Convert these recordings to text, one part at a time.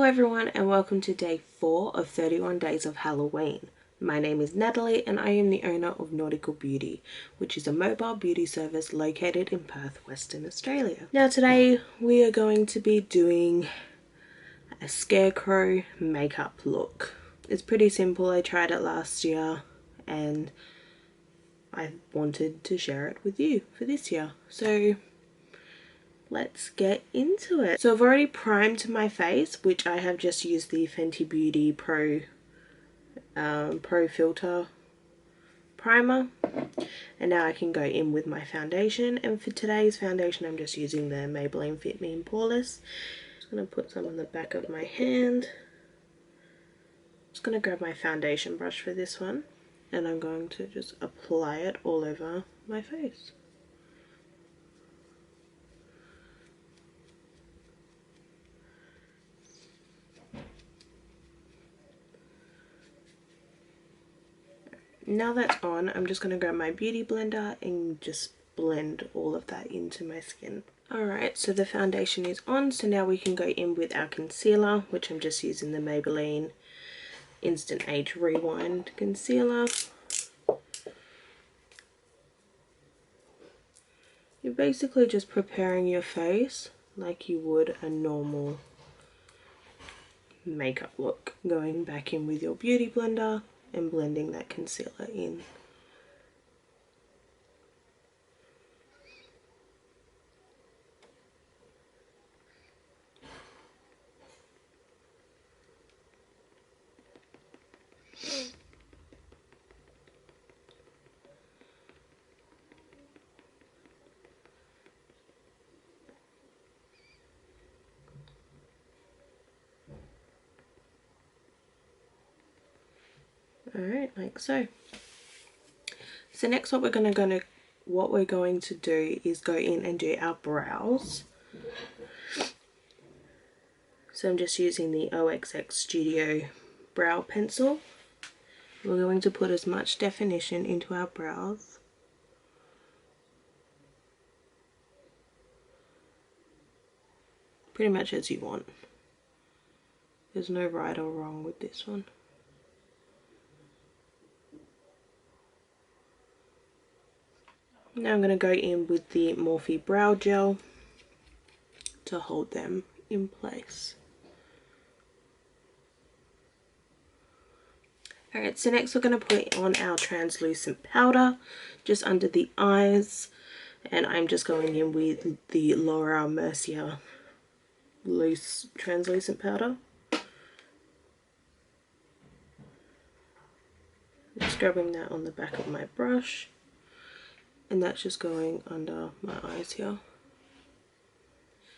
Hello everyone and welcome to day 4 of 31 days of Halloween. My name is Natalie and I am the owner of Nautical Beauty, which is a mobile beauty service located in Perth, Western Australia. Now today we are going to be doing a Scarecrow makeup look. It's pretty simple. I tried it last year and I wanted to share it with you for this year. So let's get into it. So I've already primed my face, which I have just used the Fenty Beauty Pro Filter primer, and now I can go in with my foundation. And for today's foundation I'm just using the Maybelline Fit Me and Poreless. Just going to put some on the back of my hand. Just going to grab my foundation brush for this one and I'm going to just apply it all over my face. Now that's on, I'm just going to grab my beauty blender and just blend all of that into my skin. Alright, so the foundation is on, so now we can go in with our concealer, which I'm just using the Maybelline Instant Age Rewind Concealer. You're basically just preparing your face like you would a normal makeup look. Going back in with your beauty blender and blending that concealer in. Alright, like so. So next what we're going to do is go in and do our brows. So I'm just using the OXX Studio brow pencil. We're going to put as much definition into our brows pretty much as you want. There's no right or wrong with this one. Now I'm going to go in with the Morphe Brow Gel to hold them in place. Alright, so next we're going to put on our translucent powder just under the eyes, and I'm just going in with the Laura Mercier loose translucent powder. Just grabbing that on the back of my brush. And that's just going under my eyes here.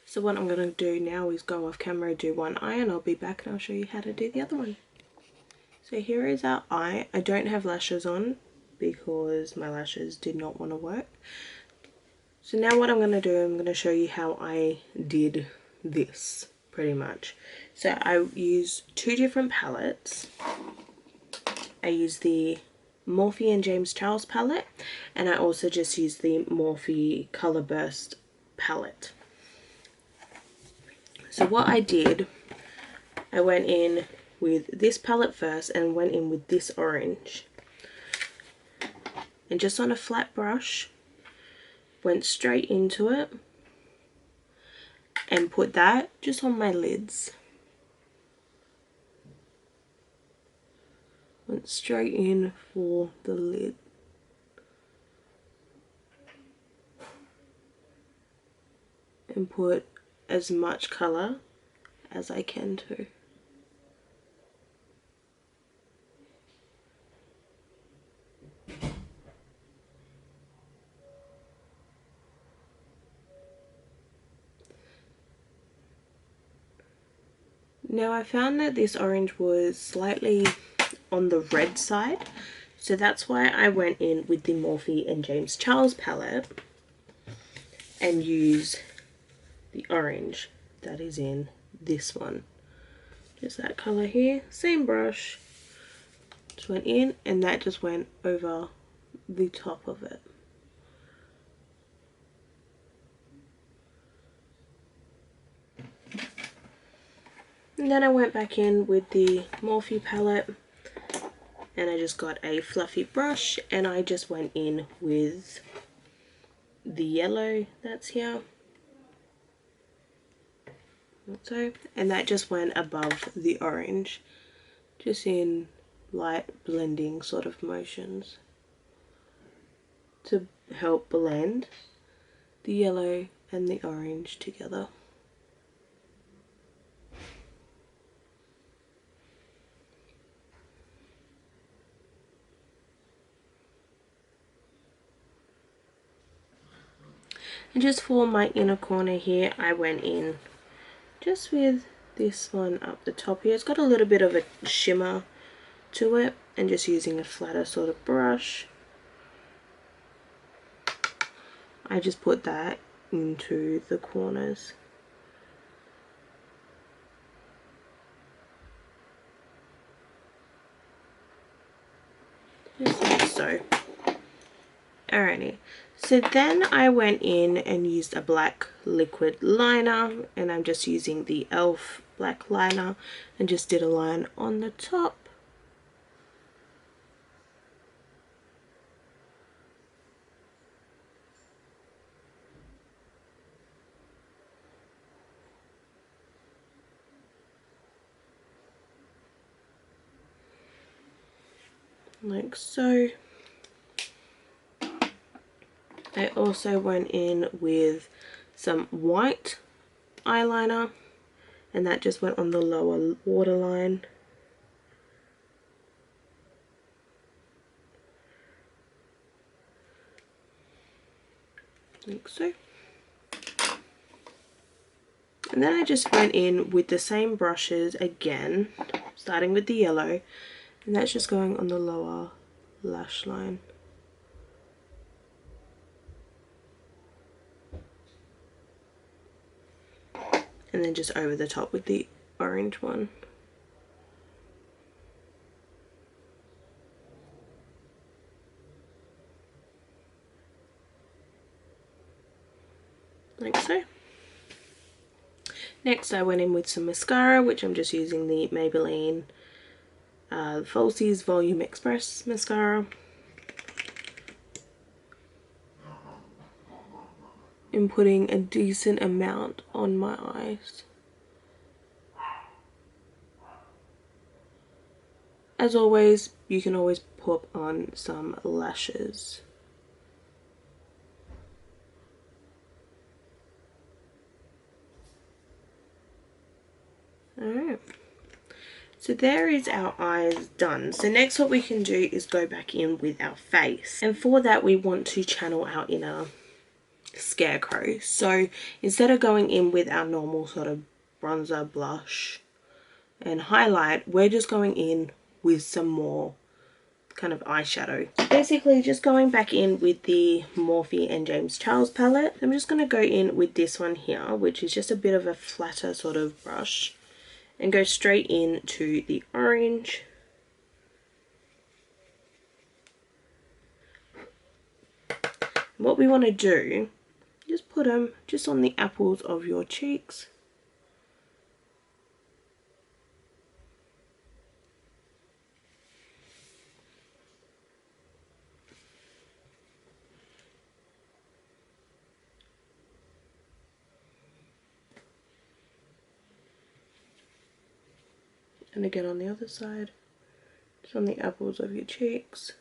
So what I'm going to do now is go off camera, do one eye, and I'll be back and I'll show you how to do the other one. So here is our eye. I don't have lashes on because my lashes did not want to work. So now what I'm going to do, I'm going to show you how I did this pretty much. So I used two different palettes. I used the Morphe and James Charles palette, and I also just used the Morphe Color Burst palette. So what I did, I went in with this palette first and went in with this orange, and just on a flat brush went straight into it and put that just on my lids. Went straight in for the lid. And put as much colour as I can too. Now I found that this orange was slightly on the red side, so that's why I went in with the Morphe and James Charles palette and use the orange that is in this one. Just that colour here, same brush, just went in and that just went over the top of it. And then I went back in with the Morphe palette and I just got a fluffy brush and I just went in with the yellow that's here. So, and that just went above the orange, just in light blending sort of motions to help blend the yellow and the orange together. And just for my inner corner here, I went in just with this one up the top here. It's got a little bit of a shimmer to it, and just using a flatter sort of brush, I just put that into the corners. Just like so. Alrighty, so then I went in and used a black liquid liner, and I'm just using the e.l.f. black liner and just did a line on the top. Like so. I also went in with some white eyeliner and that just went on the lower waterline. Like so. And then I just went in with the same brushes again, starting with the yellow, and that's just going on the lower lash line. And then just over the top with the orange one. Like so. Next I went in with some mascara, which I'm just using the Maybelline Falsies Volume Express mascara. And putting a decent amount on my eyes. As always, you can always put on some lashes. Alright, so there is our eyes done. So next what we can do is go back in with our face, and for that we want to channel our inner Scarecrow. So instead of going in with our normal sort of bronzer, blush and highlight, we're just going in with some more kind of eyeshadow. So basically just going back in with the Morphe and James Charles palette. I'm just going to go in with this one here, which is just a bit of a flatter sort of brush, and go straight into the orange. What we want to do, just put them just on the apples of your cheeks. And again on the other side, just on the apples of your cheeks.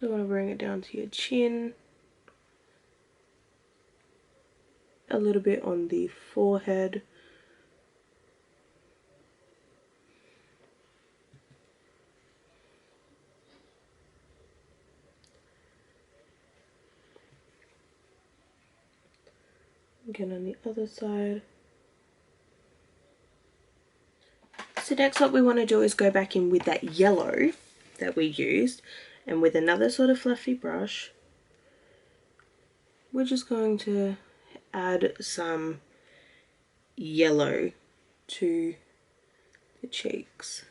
You want to bring it down to your chin. A little bit on the forehead. Again on the other side. So next what we want to do is go back in with that yellow that we used, and with another sort of fluffy brush, we're just going to add some yellow to the cheeks.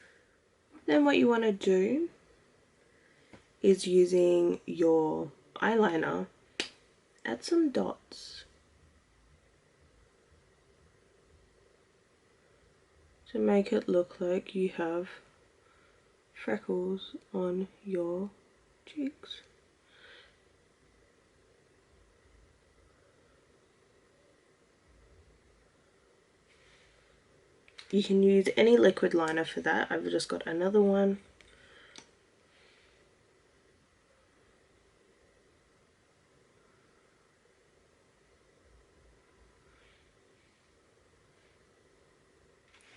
Then what you want to do is, using your eyeliner, add some dots. to make it look like you have freckles on your cheeks. You can use any liquid liner for that. I've just got another one.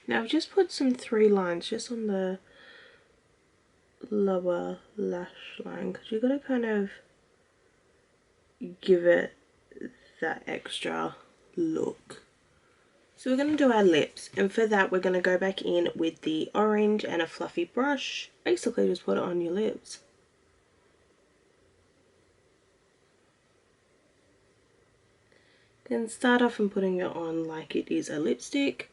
Now I've just put some 3 lines just on the lower lash line because you've got to kind of give it that extra look. So we're going to do our lips, and for that we're going to go back in with the orange and a fluffy brush. Basically just put it on your lips. Then start off and putting it on like it is a lipstick.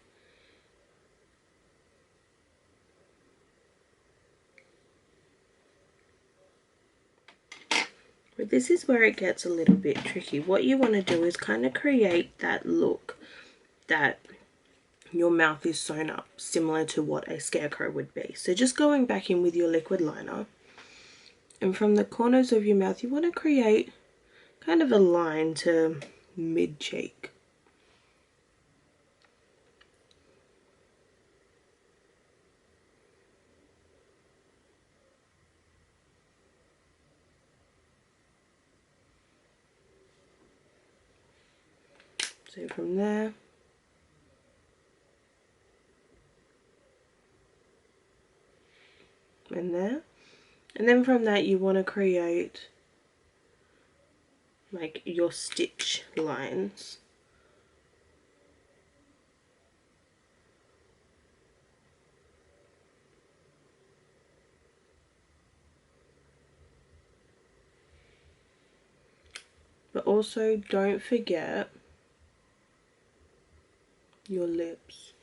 But this is where it gets a little bit tricky. What you want to do is kind of create that look that your mouth is sewn up, similar to what a scarecrow would be. So just going back in with your liquid liner, and from the corners of your mouth you want to create kind of a line to mid cheek. So from there, and there, and then from that you want to create like your stitch lines. But also don't forget your lips.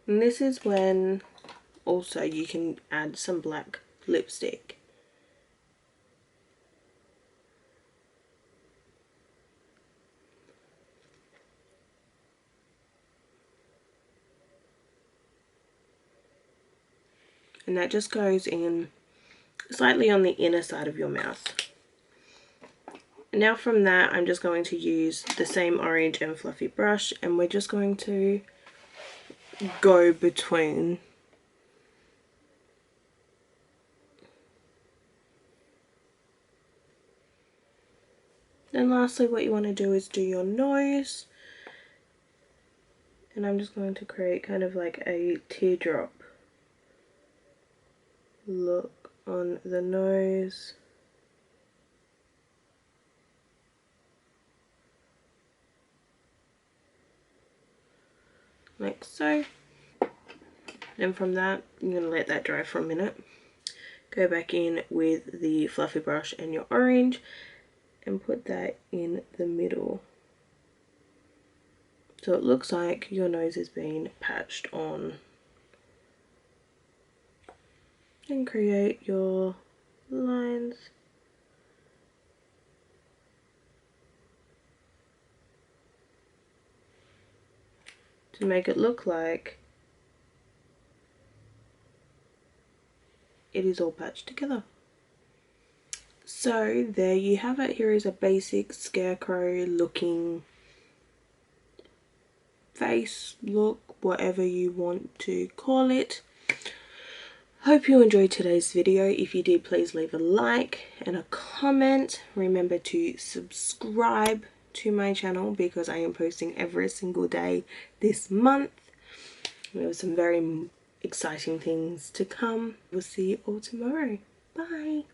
And this is when also you can add some black lipstick. And that just goes in slightly on the inner side of your mouth. And now from that I'm just going to use the same orange and fluffy brush, and we're just going to go between then lastly what you want to do is do your nose, and I'm just going to create kind of like a teardrop look on the nose. Like so. Then from that you're going to let that dry for a minute. Go back in with the fluffy brush and your orange and put that in the middle. So it looks like your nose is being patched on. And create your lines. To make it look like it is all patched together. So there you have it. Here is a basic scarecrow looking face look, whatever you want to call it. Hope you enjoyed today's video. If you did, please leave a like and a comment. Remember to subscribe to my channel because I am posting every single day this month. There are some very exciting things to come. We'll see you all tomorrow. Bye.